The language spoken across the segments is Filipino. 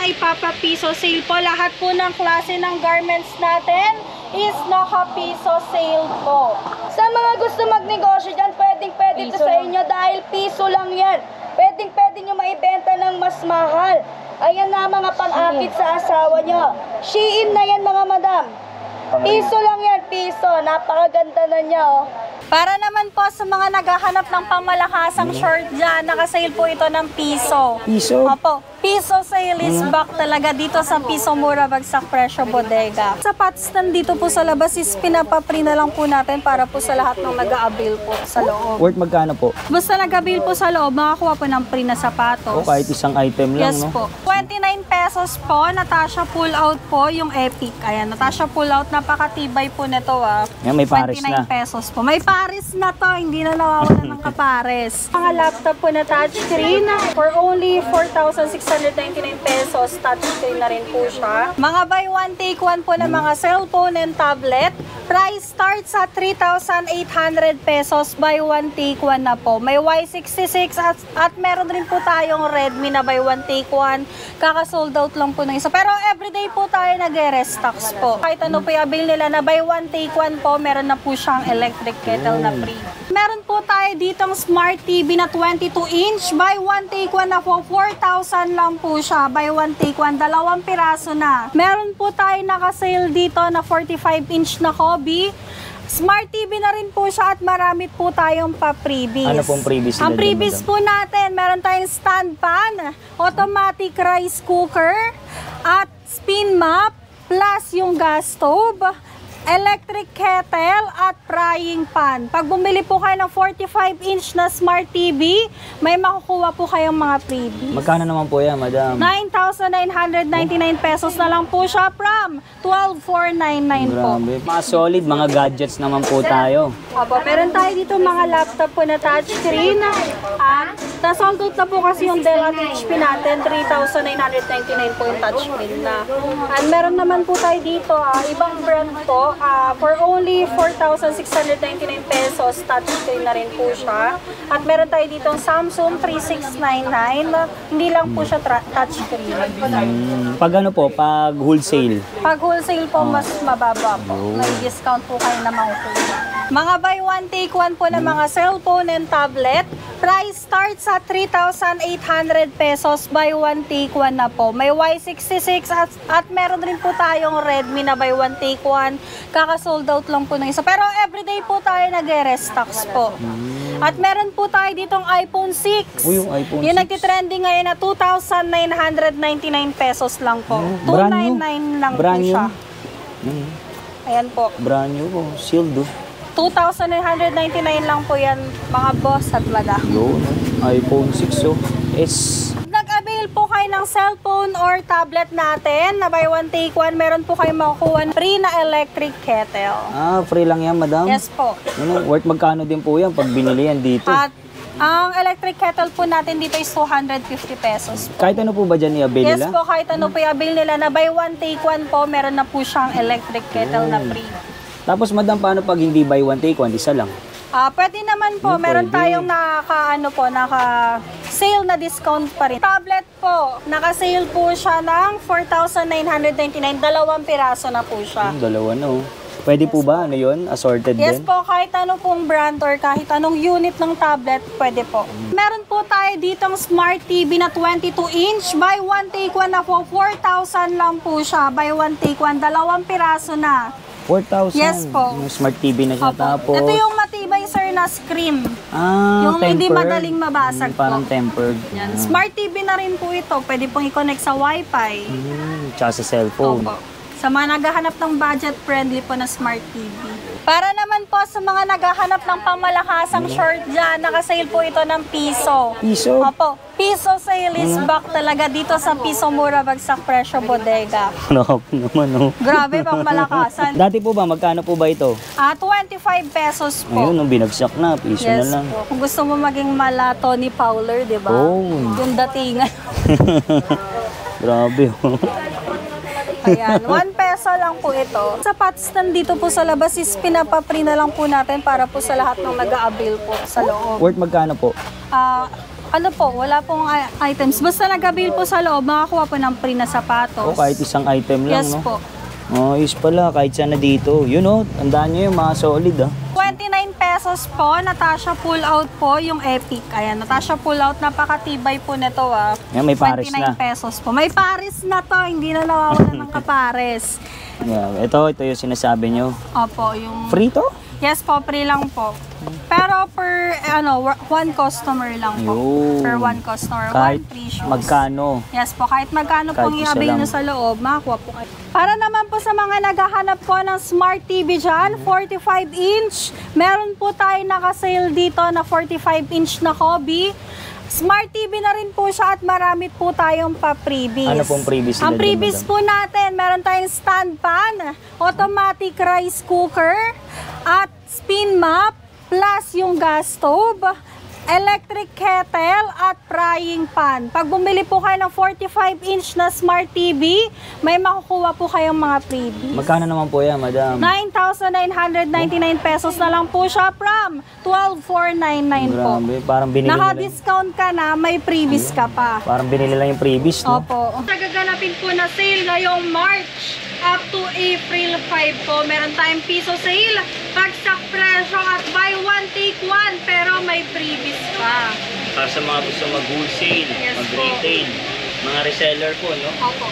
ipapa-piso sale po. Lahat po ng klase ng garments natin is naka-piso sale po. Sa mga gusto magnegosyo dyan, pwedeng-pwede ito sa inyo dahil piso lang yan. Pwedeng-pwede nyo maibenta ng mas mahal. Ayan na mga pang-akit sa asawa nyo. Shein na yan mga madam. Piso lang yan, piso. Napakaganda na niya, oh. Para naman po sa mga naghahanap ng pangmalakasang short dyan, nakasale po ito ng piso. Piso? Opo. Piso sale is back talaga dito sa Piso Mura Bagsak Presyo Bodega. Sapatos nandito po sa labas is pinapapri na lang po natin para po sa lahat ng nag-a-avail po sa loob. Worth magkano po? Basta nag-a-avail po sa loob, makakuha po ng free na sapatos. O kahit isang item lang, yes, no? po. 29 pesos po, Natasha pull out po, yung Epic. Ayan, Natasha pull out, napakatibay po nito ah. Yan, may pares 29 na. pesos po. May pares na to, hindi na nawawala ng kapares. Mga laptop po na touchscreen for only 4,699 pesos. Touchscreen na rin po siya. Mga buy one take one po na mga cellphone and tablet. Price starts sa 3,800 pesos. Buy one take one na po. May Y66 at meron rin po tayong Redmi na buy one take one. Kaka-sold out lang po ng isa. Pero everyday po tayo nag-restocks po. Kahit ano po yung avail nila na buy one take one po, meron na po siyang electric kettle na free. Meron po tayo ditong Smart TV na 22-inch. Buy one take one na po, 4,000 lang po siya. Buy one take one, 2 piraso na. Meron po tayo naka-sale dito na 45-inch na Hobby. Smart TV na rin po siya at marami po tayong pa-freebies. Ano pong freebies nila? Ang freebies po natin, meron tayong stand pan, automatic rice cooker, at spin mop, plus yung gas stove, electric kettle at frying pan. Pag bumili po kayo ng 45-inch na Smart TV, may makukuha po kayong mga freebies. Magkano naman po yan, madam? 9,999 pesos na lang po siya from 12,499 po. Grabe. Mga solid, mga gadgets naman po tayo. Opo, meron tayo dito mga laptop po na touchscreen. At na-sold out na po kasi yung Dell at HP natin, 3,999 po yung touchscreen na. And meron naman po tayo dito, ibang brand po, for only 4,699 pesos, touchscreen na rin po siya. At meron tayo dito Samsung 3699, hindi lang po siya touchscreen. Pag ano po, pag wholesale? Pag wholesale po, mas mababa po. May discount po kayo na makukuha. Mga buy one take one po na mga cellphone and tablet. Price starts sa 3,800 pesos. Buy one take one na po. May Y66 at meron rin po tayong Redmi na buy one take one. Kaka-sold out lang po ng isa. Pero everyday po tayo nag-restocks po. At meron po tayo ditong iPhone 6. Uy, yung iPhone 6. Yung nagtitrending ngayon na 2,999 pesos lang po. 299 lang po siya. Ayan po. Brand new po. Sealed do. 2,999 lang po yan, mga boss at laga. Yun, iPhone 6 so. Nag-avail po kayo ng cellphone or tablet natin na buy one take one, meron po kayo makukuha free na electric kettle. Free lang yan, madam? Yes po. Worth magkano din po yan pag binili yan dito? At ang electric kettle po natin dito is 250 pesos. Kahit ano po ba dyan i-avail nila? Yes po, kahit ano po i-avail nila na buy one take one po, meron na po siyang electric kettle na free. Tapos madam, paano pag hindi buy one take one, isa lang? Pwede naman po. Meron tayong naka-sale na discount pa rin. Tablet po, naka-sale po siya ng 4,999. 2 piraso na po siya. Dalawa no. Pwede po ba? Ano yun? Assorted din? Yes po, kahit anong pong brand or kahit anong unit ng tablet, pwede po. Meron po tayo ditong Smart TV na 22-inch. Buy one take one na po. 4,000 lang po siya. Buy one take one. 2 piraso na. 4,000? Yes po. Yung Smart TV na siya. Tapos ito yung matibay sir na screen. Yung tempered. hindi madaling mabasag parang po. tempered. Yan. Smart TV na rin po ito. Pwede pong i-connect sa Wi-Fi. Tsaka sa cellphone. Opo. Sa mga naghahanap ng budget-friendly po na Smart TV. Para naman po sa mga naghahanap ng pangmalakasang short dyan, nakasale po ito ng piso. Piso? Opo. Piso sale is back talaga dito sa Piso Mura Bagsak Presyo Bodega. Nakap naman oh. Grabe, pang malakasan. Dati po ba, magkano po ba ito? 25 pesos po. Ngayon, nung binagsak na, piso Yes na lang. po. Kung gusto mo maging mala Tony Fowler, di ba? Oh. Yung datingan. Grabe oh. Ayan, 1 peso lang po ito. Sapatos nandito po sa labas is pinapapri na lang po natin para po sa lahat ng nag-a-avail po sa loob. Worth magkano po? Ano po, wala pong items. Basta nag-avail po sa loob, makakuha po ng free na sapatos. O kahit isang item lang, Yes no? po. Oh, is pala, kahit sana dito. Yun oh, tandaan nyo yung mga solid ah. 29 pesos po, Natasha pull out po, yung Epic. Ayan, Natasha pull out, napakatibay po nito ah. Yan, may pares 29 na. pesos po. May pares na to, hindi na nawawalan ng kapares. Yeah, ito yung sinasabi nyo. Opo, yung... Free to? Yes po, free lang po. Pero per, one customer lang po. Yun. Per one customer, Kahit one free shoes. magkano. Yes po, kahit magkano Kahit pong isa i-avail lang. nyo sa loob, makakuha po kayo. Para naman po sa mga naghahanap po ng Smart TV dyan, 45 inch, meron po tayo naka-sale dito na 45 inch na Hobby. Smart TV na rin po siya at marami po tayong pa-freebies. Ano pong freebies Ang nila, freebies madam? po natin, meron tayong stand pan, automatic rice cooker, at spin map, plus yung gas stove, electric kettle, at frying pan. Pag bumili po kayo ng 45 inch na Smart TV, may makukuha po kayong mga freebies. Magkano naman po yan, madam? 9,999 pesos na lang po siya from 12,499 po. Grabe, parang binili nila. Naka-discount ka na, may freebies ka pa. Parang binili lang yung previous, no? Opo. Nagaganapin po na sale ngayong March up to April 5 po. Meron tayong piso sale, bagsak presyo at buy one take one, pero may freebies pa. Para sa mga gusto mag-wholesale, Yes mag-retail, mga reseller po, no? Opo.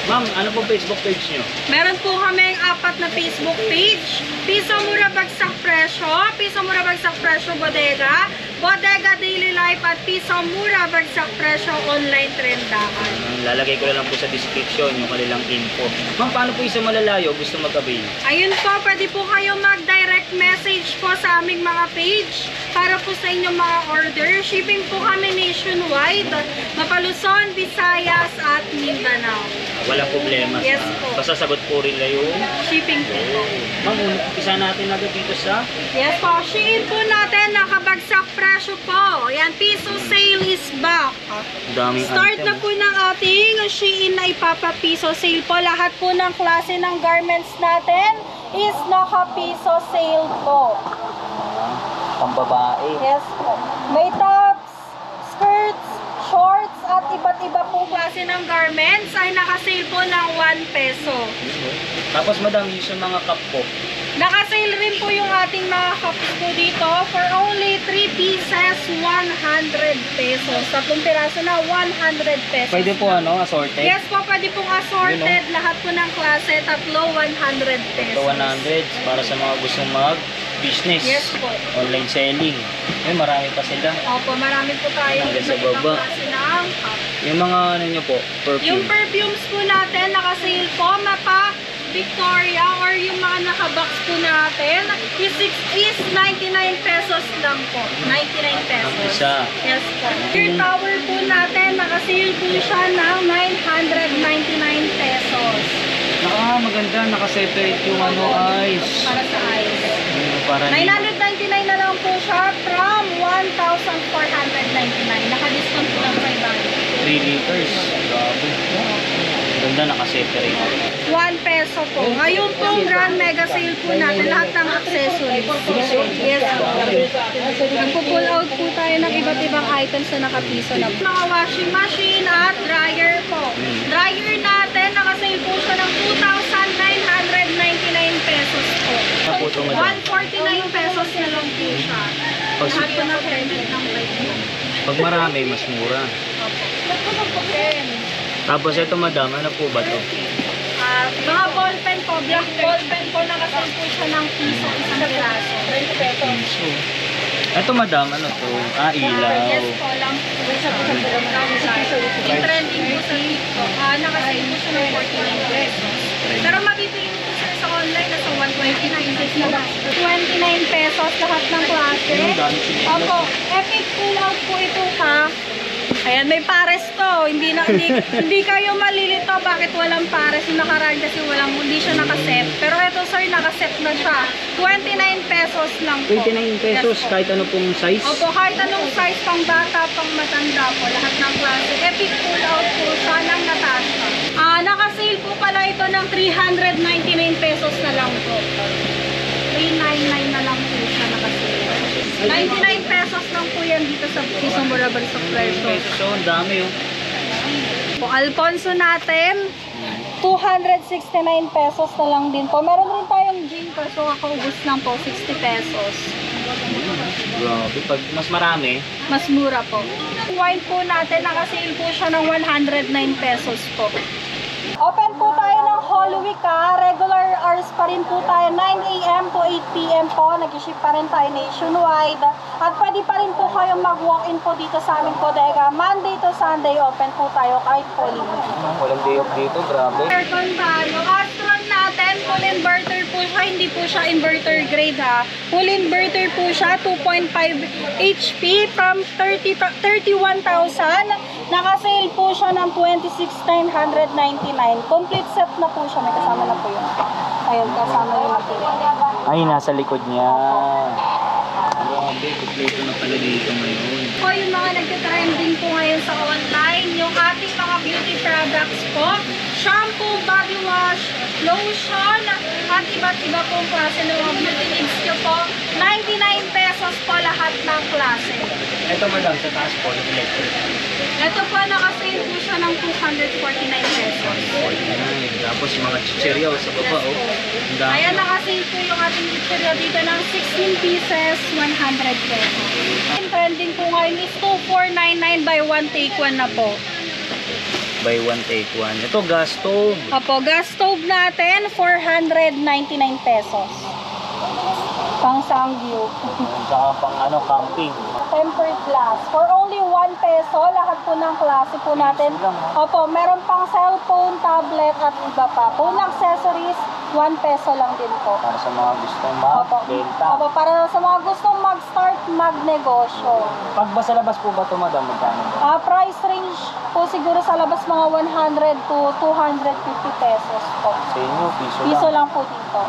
Ma'am, ano po Facebook page nyo? Meron po kaming 4 na Facebook page. Piso Mura Bagsak Presyo, Piso Mura Bagsak Presyo Bodega, Bodega Daily Life, at Piso Mura Bagsak Presyo Online Trendahan. Lalagay ko na lang po sa description yung kanilang info. Ma'am, paano po isa malalayo gusto mag-avail? Ayun po, pwede po kayo mag-direct message po sa aming mga page para po sa inyong mga order. Shipping po kami nationwide, Mapaluson, Visayas, at Mindanao. Walang problema. Yes po. Basta sagot po rin na yung... Shipping po. Ma'am, umpisa natin agad dito sa... Yes po, Shein po natin, nakabagsak presyo po. Yan, piso sale is back. Daming Start item. na po ng ating Shein na ipapapiso sale po. Lahat po ng klase ng garments natin is naka-piso sale po. Pambabae. Yes po. May tops, skirts, shorts, at iba't iba po klase ng garments ay naka-sale po ng 1 peso. Tapos madam, yung sa mga cup po. Naka-sale rin po yung ating mga cups po dito for only 3 pieces, 100 pesos. 3 piraso na 100 pesos. Pwede po assorted? Yes po, pwede pong assorted. Lahat po ng klase, tatlo 100 pesos. So 100 para sa mga gustong mag-business. Yes po. Online selling. Ay, marami pa sila. Opo, marami po tayo. Hanggang sa iba't ibang baba. klase ng cup. Yung mga nyo po, perfume. Yung perfumes po natin, naka-sale po, mapa Victoria, or yung mga naka-box po natin, is 99 pesos lang po. 99 pesos. Ang isa. Yes po. Your tower po natin, naka-sale po siya ng 999 pesos. Maganda. Naka-separate yung ice. Para sa ice. Para 999 na lang po siya from 1,499. Naka-discount po lang 500. 3 liters. Grabe. Ganda, naka-separate. 1 peso po. Ngayon pong grand mega sale po natin, lahat ng accessories. Yes po. Nagpo-pull out po tayo ng iba't ibang items na nakapiso na po. Mga washing machine at dryer po. Dryer natin, nakasale po siya ng 2,999 pesos po. Ano po ito, madam? 149 pesos na lang po siya. Lahat po ng helmet ng bike po. Pag marami, mas mura. Tapos ito, madam, ano po ba ito? Mga ballpen po, black ballpen po, nakasal po siya ng piso, isang piraso. 20 pesos. Ito, madam, ano to? Ilaw. Yes po, lang po siya. Yung trending po sa TikTok, nakasal po siya ng 49 pesos. Pero mabibili po siya sa online na sa 129 pesos na lang. 29 pesos lahat ng klase. Opo, epic pull out po ito ha. Ayan, may pares to. Hindi kayo malilito bakit walang pares. Yung nakaraan kasi hindi siya nakaset. Pero ito sir, nakaset na siya. 29 pesos lang po. 29 pesos, Yes po. kahit ano pong size? Opo, kahit anong size, pang bata, pang matanda po, lahat ng klase. Epic pull out po siya ng Natasha. Naka-sale po pala ito ng 399 pesos na lang po. 399 na lang po siya naka-sale. 99 pesos lang po yan dito sa Pisong Burabag sa Fresho. pesos, so ang dami oh. Po, Alfonso natin, 269 pesos na lang din po. Meron rin tayong gin kaso kakaubos lang po, 60 pesos. Grabe, pag mas marami, Mas mura po. Wine po natin, nakasale po siya ng 109 pesos po. Open po tayo ng Holy Week ha. Regular hours pa rin po tayo. 9 a.m. to 8 p.m. po. Nag-ship pa rin tayo nationwide. At pwede pa rin po kayong mag-walk-in po dito sa aming bodega. Monday to Sunday open po tayo kahit Holy Week. walang day off dito, grabe. Aircon tayo. Astron natin, full inverter po siya. Hindi po siya inverter grade ha. Full inverter po siya. 2.5 HP from 31,000. Nakasale po siya ng 26,999. Complete set na po siya. May kasama na po yun. Ayun, kasama yung material. Ay, nasa likod niya. Grabe, kompleto na pala dito ngayon. Po yung mga nagtitrending po ngayon sa online, yung ating mga beauty products po, shampoo, body wash, lotion, at iba't iba pong klase ng mga beauty needs nyo po. 99 pesos po lahat ng klase. Ito madam, sa taas po, yung electric. Ito po, nakasale po siya ng 249 pesos. Tapos yung mga chichirya sa baba, oh. Ang dami. Ayan, nakasale po yung ating chichirya dito ng 16 pieces, 100 pesos. Yung trending po ngayon is 2499 by 1 take 1 na po. Buy one, take one. Ito, gas stove. Opo, gas stove natin, 499 pesos. Pang Sanggyu. Saka pang ano, camping. Tempered glass. For only 1 peso, lahat po ng klase po natin. Opo, meron pang cellphone, tablet, at iba pa. Phone accessories, 1 peso lang din po. Para sa mga gustong Opo. magbenta. Opo, para sa mga gustong mag-start, magnegosyo. Pag ba sa labas po ba ito, madam? Magkano? Price range po siguro sa labas mga 100 to 250 pesos po. Sa inyo, piso Piso lang. lang po dito.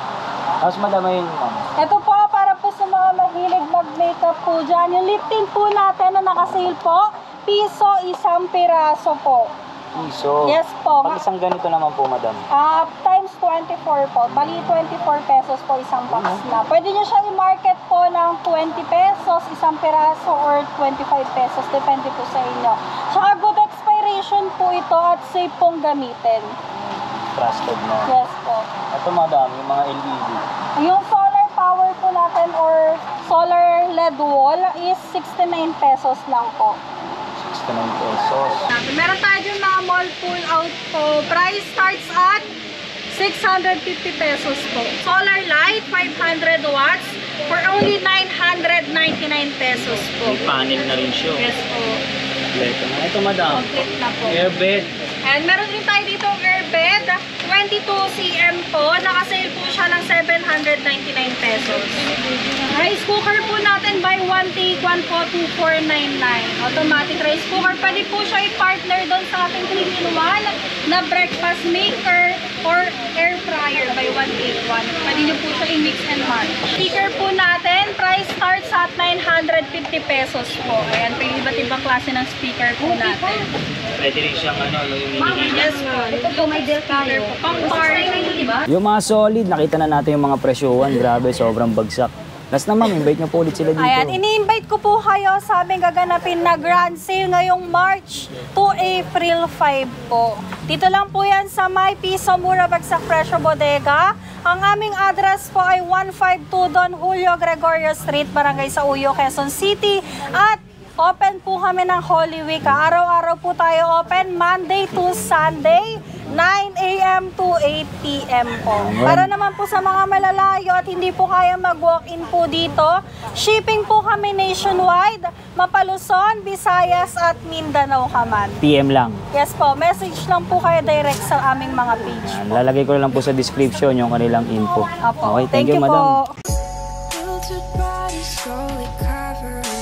Tapos madam, ayun, ma'am. Ito po, para po sa mga mahilig mag-makeup po dyan. Yung lip tint po natin na nakasale po, piso, isang piraso po. Piso. Yes po. Pag isang ganito naman po, madam. Times 24 po. Bali, 24 pesos po isang box na. Pwede nyo siya i-market po ng 20 pesos, isang piraso, or 25 pesos. Depende po sa inyo. Tsaka good expiration po ito at safe pong gamitin. Trusted na. Yes po. Ito, madam, yung mga LED. Yung solar power po natin or solar LED wall is 69 pesos lang po. 69 pesos. Meron tayo dyan mga mall pull out po. Price starts at 650 pesos po. Solar light, 500 watts for only 999 pesos po. May panel na rin siya. Yes po. Kompleto na. Ito, madam. Complete na po. Airbed. And meron din tayo dito airbed, 22 cm po. Nakasale po siya ng 799 pesos. Rice cooker po natin by 1 take 1 po, 2499. Automatic rice cooker. Pwede po siya i-partner doon sa ating 3-in-1 na breakfast maker or air fryer by 1 take 1. Pwede nyo po siya i-mix and match. Speaker po natin, price starts at 950 pesos po. Ayan, pa yung iba't ibang klase ng speaker po natin. Pwede rin siyang ano, yung mini. Yes po. Ito po may deal tayo. Pang party, di ba? Yung mga solid, nakita na natin yung mga presyohan. Grabe, sobrang bagsak. Last na ma'am, invite niyo po ulit sila dito. Ayan, ini-invite ko po kayo sa aming gaganapin na grand sale ngayong March to April 5 po. Dito lang po yan sa May Piso Mura Bagsak Presyo Bodega. Ang aming address po ay 152 Don Julio Gregorio Street, Barangay Sauyo, Quezon City. At open po kami ng Holy Week. Araw-araw po tayo open, Monday to Sunday, 9 a.m. to 8 p.m. po. Para naman po sa mga malalayo at hindi po kaya mag-walk-in po dito, shipping po kami nationwide, Mapaluzon, Visayas at Mindanao kaman. PM lang. Yes po, message lang po kayo direct sa aming mga page. Yan, lalagay ko lang po sa description yung kanilang info. Apo. Okay, thank you, madam. Po. Filtered body slowly covering